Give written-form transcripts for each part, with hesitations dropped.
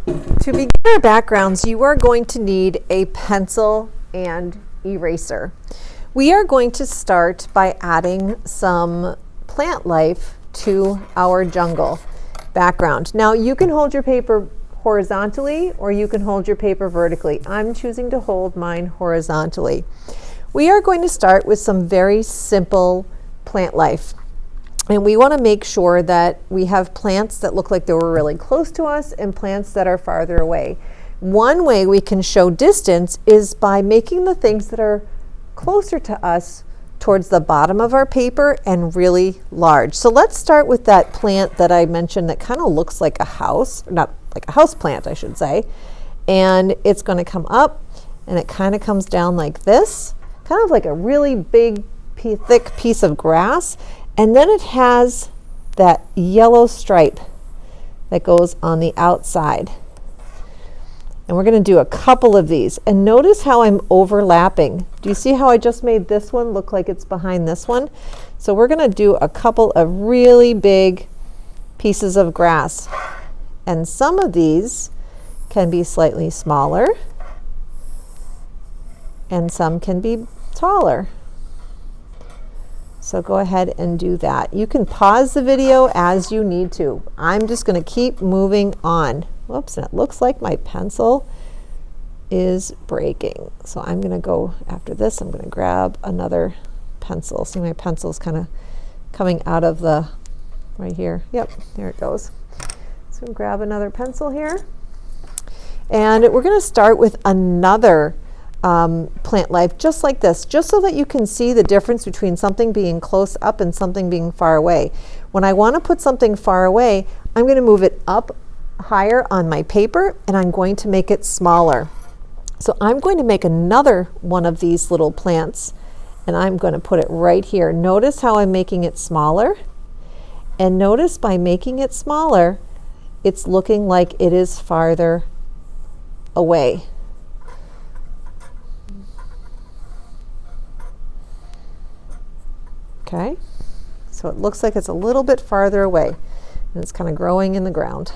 To begin our backgrounds, you are going to need a pencil and eraser. We are going to start by adding some plant life to our jungle background. Now you can hold your paper horizontally or you can hold your paper vertically. I'm choosing to hold mine horizontally. We are going to start with some very simple plant life. And we want to make sure that we have plants that look like they were really close to us and plants that are farther away. One way we can show distance is by making the things that are closer to us towards the bottom of our paper and really large. So let's start with that plant that I mentioned that kind of looks like a house, not like a house plant, I should say. And it's going to come up and it kind of comes down like this, kind of like a really big, thick piece of grass. And then it has that yellow stripe that goes on the outside. And we're going to do a couple of these. And notice how I'm overlapping. Do you see how I just made this one look like it's behind this one? So we're going to do a couple of really big pieces of grass. And some of these can be slightly smaller, and some can be taller. So go ahead and do that. You can pause the video as you need to. I'm just going to keep moving on. Whoops, and it looks like my pencil is breaking. So I'm going to go after this. I'm going to grab another pencil. See, my pencil's kind of coming out of the, right here. Yep, there it goes. So grab another pencil here. And we're going to start with another plant life just like this, just so that you can see the difference between something being close up and something being far away. When I want to put something far away, I'm going to move it up higher on my paper and I'm going to make it smaller. So I'm going to make another one of these little plants and I'm going to put it right here. Notice how I'm making it smaller, and notice by making it smaller, it's looking like it is farther away. Okay, so it looks like it's a little bit farther away and it's kind of growing in the ground.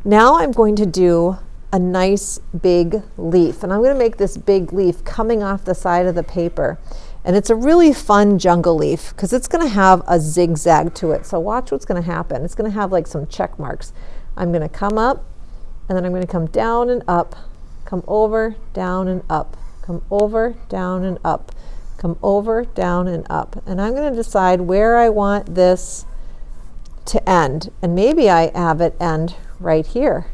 Now I'm going to do a nice big leaf, and I'm going to make this big leaf coming off the side of the paper. And it's a really fun jungle leaf because it's going to have a zigzag to it. So watch what's going to happen. It's going to have like some check marks. I'm going to come up and then I'm going to come down and up, come over, down and up, come over, down and up, come over, down, and up. And I'm going to decide where I want this to end. And maybe I have it end right here.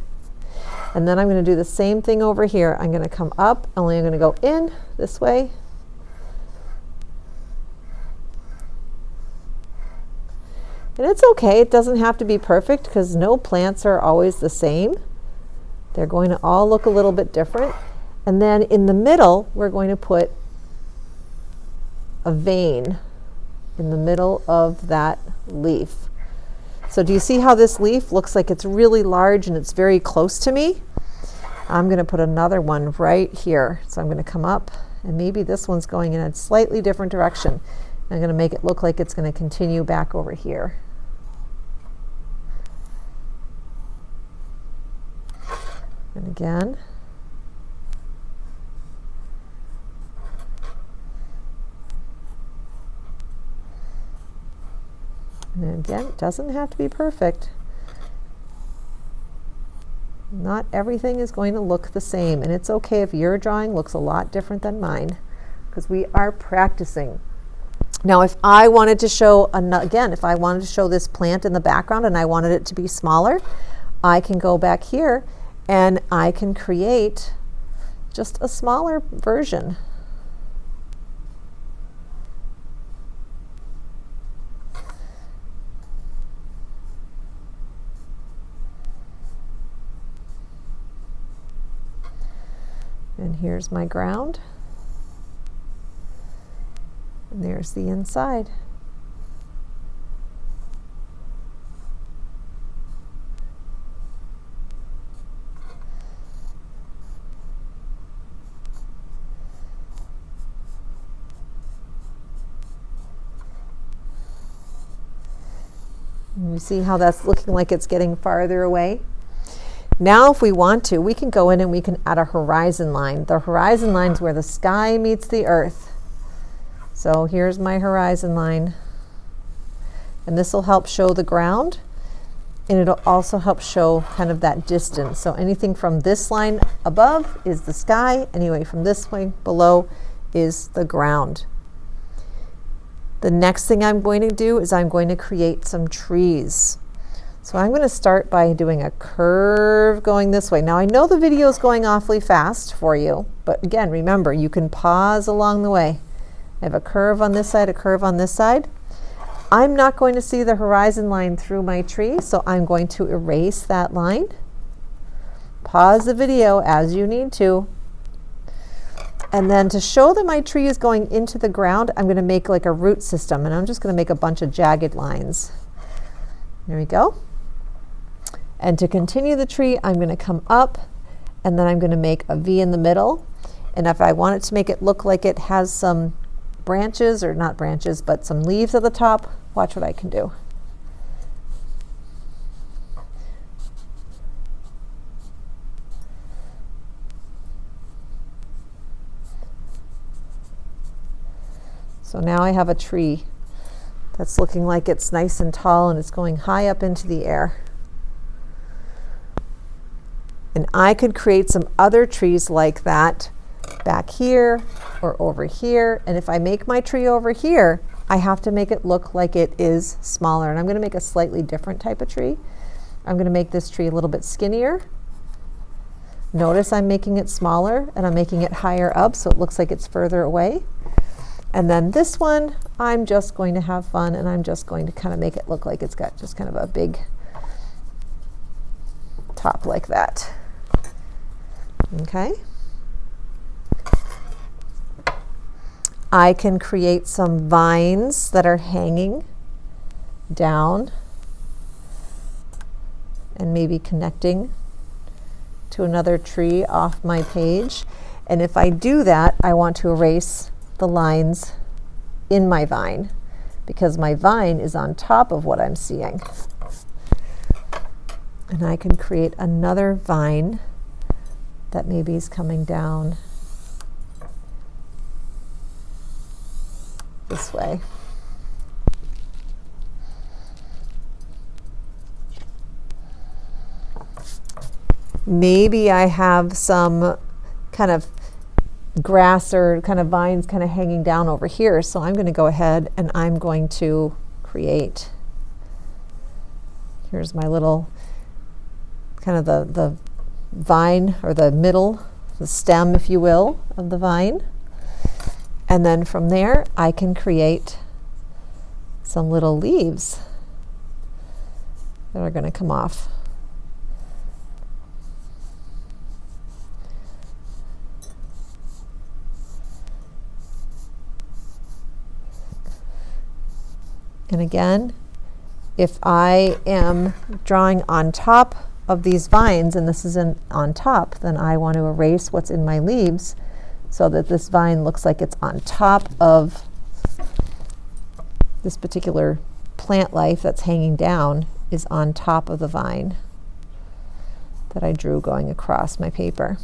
And then I'm going to do the same thing over here. I'm going to come up, only I'm going to go in this way. And it's okay, it doesn't have to be perfect because no plants are always the same. They're going to all look a little bit different. And then in the middle, we're going to put a vein in the middle of that leaf. So do you see how this leaf looks like it's really large and it's very close to me? I'm going to put another one right here. So I'm going to come up, and maybe this one's going in a slightly different direction. I'm going to make it look like it's going to continue back over here. And again. And again, it doesn't have to be perfect. Not everything is going to look the same, and it's okay if your drawing looks a lot different than mine, because we are practicing. Now, if I wanted to show, again, if I wanted to show this plant in the background and I wanted it to be smaller, I can go back here and I can create just a smaller version. And here's my ground. And there's the inside. And you see how that's looking like it's getting farther away? Now if we want to, we can go in and we can add a horizon line. The horizon line is where the sky meets the earth. So here's my horizon line. And this will help show the ground, and it'll also help show kind of that distance. So anything from this line above is the sky, anyway from this way below is the ground. The next thing I'm going to do is I'm going to create some trees. So I'm going to start by doing a curve going this way. Now I know the video is going awfully fast for you, but again, remember, you can pause along the way. I have a curve on this side, a curve on this side. I'm not going to see the horizon line through my tree, so I'm going to erase that line. Pause the video as you need to. And then to show that my tree is going into the ground, I'm going to make like a root system, and I'm just going to make a bunch of jagged lines. There we go. And to continue the tree, I'm going to come up, and then I'm going to make a V in the middle. And if I want it to make it look like it has some branches, or not branches, but some leaves at the top, watch what I can do. So now I have a tree that's looking like it's nice and tall, and it's going high up into the air. And I could create some other trees like that back here or over here. And if I make my tree over here, I have to make it look like it is smaller. And I'm going to make a slightly different type of tree. I'm going to make this tree a little bit skinnier. Notice I'm making it smaller, and I'm making it higher up so it looks like it's further away. And then this one, I'm just going to have fun, and I'm just going to kind of make it look like it's got just kind of a big top like that. Okay. I can create some vines that are hanging down and maybe connecting to another tree off my page. And if I do that, I want to erase the lines in my vine because my vine is on top of what I'm seeing. And I can create another vine that maybe is coming down this way. Maybe I have some kind of grass or kind of vines kind of hanging down over here. So I'm going to go ahead and I'm going to create, here's my little kind of the vine, or the middle, the stem, if you will, of the vine. And then from there, I can create some little leaves that are going to come off. And again, if I am drawing on top of these vines, and this is on top, then I want to erase what's in my leaves so that this vine looks like it's on top of this particular plant life that's hanging down is on top of the vine that I drew going across my paper.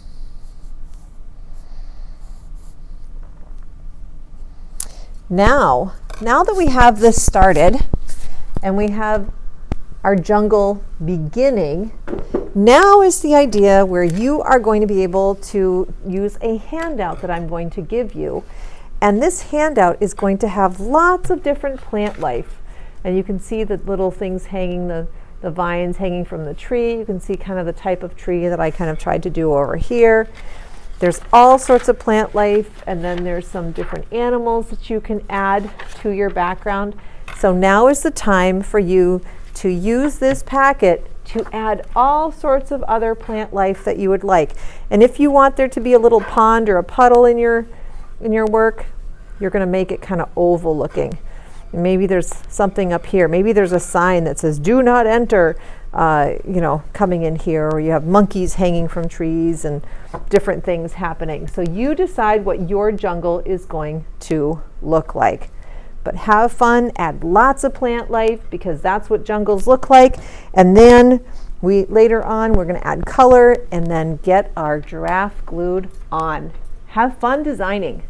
Now that we have this started and we have our jungle beginning, now is the idea where you are going to be able to use a handout that I'm going to give you. And this handout is going to have lots of different plant life. And you can see the little things hanging, the vines hanging from the tree. You can see kind of the type of tree that I kind of tried to do over here. There's all sorts of plant life, and then there's some different animals that you can add to your background. So now is the time for you to use this packet to add all sorts of other plant life that you would like. And if you want there to be a little pond or a puddle in your work, you're going to make it kind of oval looking. And maybe there's something up here. Maybe there's a sign that says "Do not enter," coming in here, or you have monkeys hanging from trees and different things happening. So you decide what your jungle is going to look like. But have fun, add lots of plant life, because that's what jungles look like. And then Later on, we're going to add color and then get our giraffe glued on. Have fun designing.